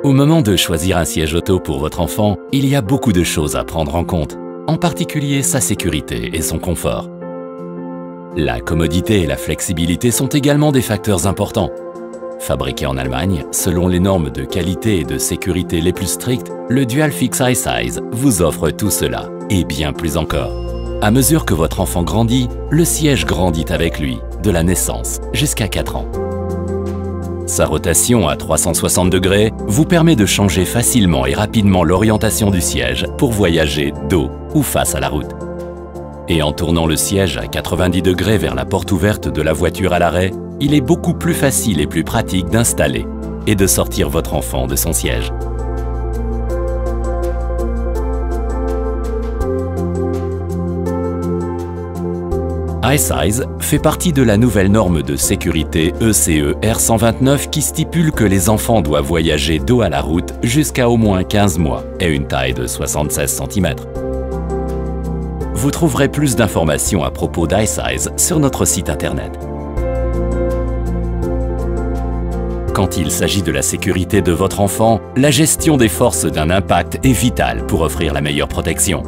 Au moment de choisir un siège auto pour votre enfant, il y a beaucoup de choses à prendre en compte, en particulier sa sécurité et son confort. La commodité et la flexibilité sont également des facteurs importants. Fabriqué en Allemagne, selon les normes de qualité et de sécurité les plus strictes, le Dualfix iSize vous offre tout cela, et bien plus encore. À mesure que votre enfant grandit, le siège grandit avec lui, de la naissance jusqu'à 4 ans. Sa rotation à 360 degrés vous permet de changer facilement et rapidement l'orientation du siège pour voyager dos ou face à la route. Et en tournant le siège à 90 degrés vers la porte ouverte de la voiture à l'arrêt, il est beaucoup plus facile et plus pratique d'installer et de sortir votre enfant de son siège. iSize fait partie de la nouvelle norme de sécurité ECE R129 qui stipule que les enfants doivent voyager dos à la route jusqu'à au moins 15 mois et une taille de 76 cm. Vous trouverez plus d'informations à propos d'iSize sur notre site internet. Quand il s'agit de la sécurité de votre enfant, la gestion des forces d'un impact est vitale pour offrir la meilleure protection.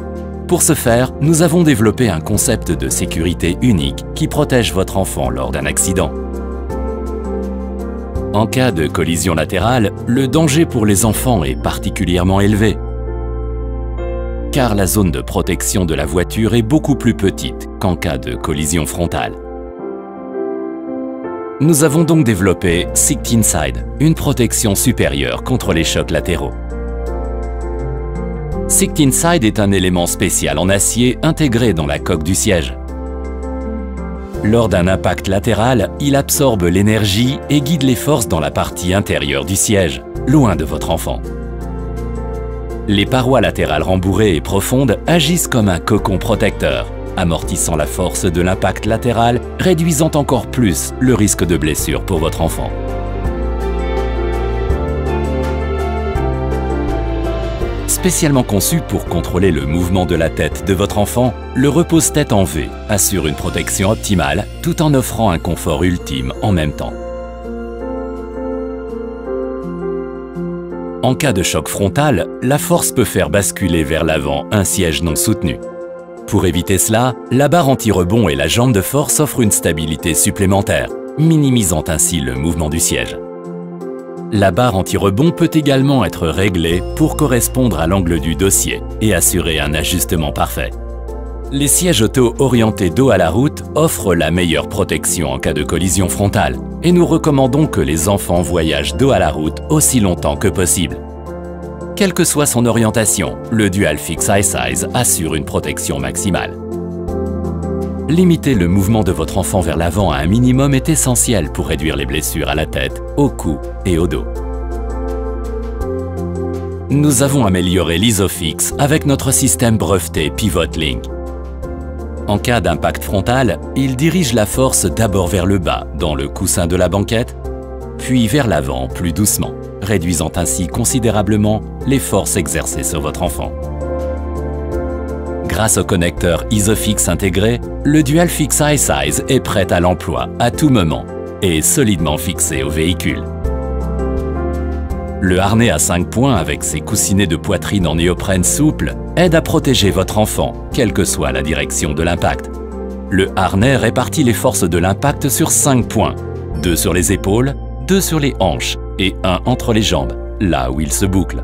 Pour ce faire, nous avons développé un concept de sécurité unique qui protège votre enfant lors d'un accident. En cas de collision latérale, le danger pour les enfants est particulièrement élevé, car la zone de protection de la voiture est beaucoup plus petite qu'en cas de collision frontale. Nous avons donc développé Sikt Inside, une protection supérieure contre les chocs latéraux. Sikt Inside est un élément spécial en acier intégré dans la coque du siège. Lors d'un impact latéral, il absorbe l'énergie et guide les forces dans la partie intérieure du siège, loin de votre enfant. Les parois latérales rembourrées et profondes agissent comme un cocon protecteur, amortissant la force de l'impact latéral, réduisant encore plus le risque de blessure pour votre enfant. Spécialement conçu pour contrôler le mouvement de la tête de votre enfant, le repose-tête en V assure une protection optimale tout en offrant un confort ultime en même temps. En cas de choc frontal, la force peut faire basculer vers l'avant un siège non soutenu. Pour éviter cela, la barre anti-rebond et la jambe de force offrent une stabilité supplémentaire, minimisant ainsi le mouvement du siège. La barre anti-rebond peut également être réglée pour correspondre à l'angle du dossier et assurer un ajustement parfait. Les sièges auto orientés dos à la route offrent la meilleure protection en cas de collision frontale et nous recommandons que les enfants voyagent dos à la route aussi longtemps que possible. Quelle que soit son orientation, le Dualfix iSize assure une protection maximale. Limiter le mouvement de votre enfant vers l'avant à un minimum est essentiel pour réduire les blessures à la tête, au cou et au dos. Nous avons amélioré l'Isofix avec notre système breveté Pivot Link. En cas d'impact frontal, il dirige la force d'abord vers le bas, dans le coussin de la banquette, puis vers l'avant plus doucement, réduisant ainsi considérablement les forces exercées sur votre enfant. Grâce au connecteur Isofix intégré, le Dualfix iSize est prêt à l'emploi à tout moment et solidement fixé au véhicule. Le harnais à 5 points avec ses coussinets de poitrine en néoprène souple aide à protéger votre enfant, quelle que soit la direction de l'impact. Le harnais répartit les forces de l'impact sur 5 points, 2 sur les épaules, 2 sur les hanches et 1 entre les jambes, là où il se boucle.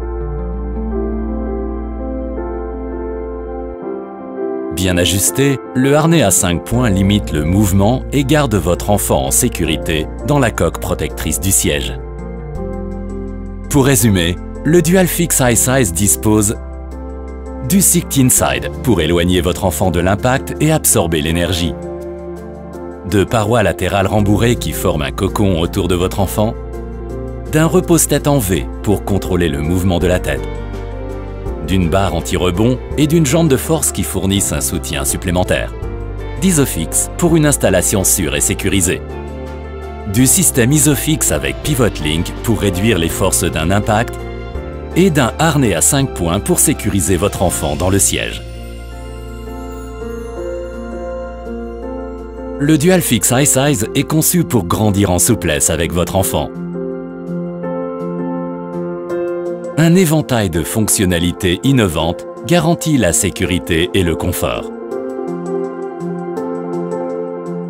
Bien ajusté, le harnais à 5 points limite le mouvement et garde votre enfant en sécurité dans la coque protectrice du siège. Pour résumer, le Dualfix iSize dispose du Sikt Inside pour éloigner votre enfant de l'impact et absorber l'énergie, de parois latérales rembourrées qui forment un cocon autour de votre enfant, d'un repose-tête en V pour contrôler le mouvement de la tête, d'une barre anti-rebond et d'une jambe de force qui fournissent un soutien supplémentaire, d'Isofix pour une installation sûre et sécurisée, du système Isofix avec Pivot Link pour réduire les forces d'un impact et d'un harnais à 5 points pour sécuriser votre enfant dans le siège. Le Dualfix iSize est conçu pour grandir en souplesse avec votre enfant. un éventail de fonctionnalités innovantes garantit la sécurité et le confort.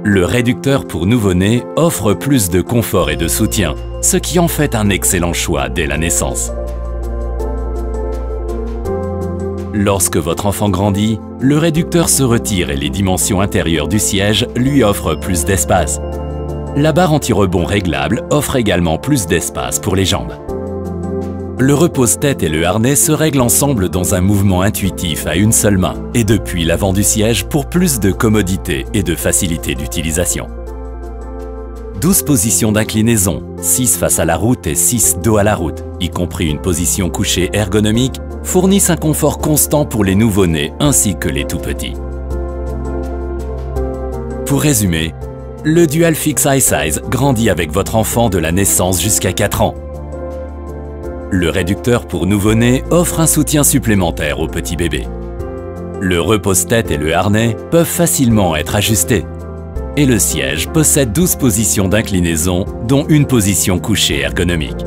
Le réducteur pour nouveau-né offre plus de confort et de soutien, ce qui en fait un excellent choix dès la naissance. Lorsque votre enfant grandit, le réducteur se retire et les dimensions intérieures du siège lui offrent plus d'espace. La barre anti-rebond réglable offre également plus d'espace pour les jambes. Le repose-tête et le harnais se règlent ensemble dans un mouvement intuitif à une seule main et depuis l'avant du siège pour plus de commodité et de facilité d'utilisation. 12 positions d'inclinaison, 6 face à la route et 6 dos à la route, y compris une position couchée ergonomique, fournissent un confort constant pour les nouveau-nés ainsi que les tout-petits. Pour résumer, le Dual-Fix iSize grandit avec votre enfant de la naissance jusqu'à 4 ans. Le réducteur pour nouveau-né offre un soutien supplémentaire au petit bébé. Le repose-tête et le harnais peuvent facilement être ajustés. Et le siège possède 12 positions d'inclinaison, dont une position couchée ergonomique.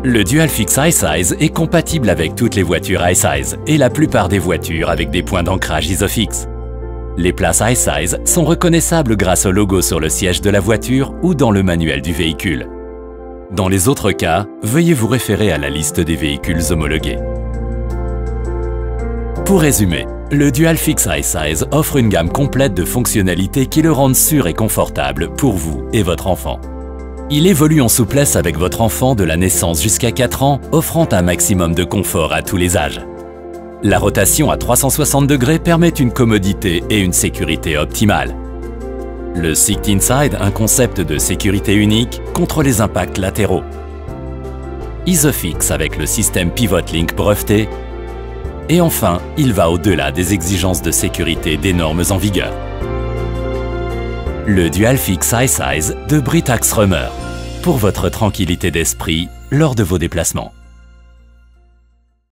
Le Dual-Fix iSize est compatible avec toutes les voitures iSize et la plupart des voitures avec des points d'ancrage Isofix. Les places iSize sont reconnaissables grâce au logo sur le siège de la voiture ou dans le manuel du véhicule. Dans les autres cas, veuillez vous référer à la liste des véhicules homologués. Pour résumer, le Dual-Fix iSize offre une gamme complète de fonctionnalités qui le rendent sûr et confortable pour vous et votre enfant. Il évolue en souplesse avec votre enfant de la naissance jusqu'à 4 ans, offrant un maximum de confort à tous les âges. La rotation à 360 degrés permet une commodité et une sécurité optimale. Le Sit Inside, un concept de sécurité unique contre les impacts latéraux. Isofix avec le système Pivot Link breveté. Et enfin, il va au-delà des exigences de sécurité des normes en vigueur. Le Dual-Fix iSize de Britax Römer, pour votre tranquillité d'esprit lors de vos déplacements.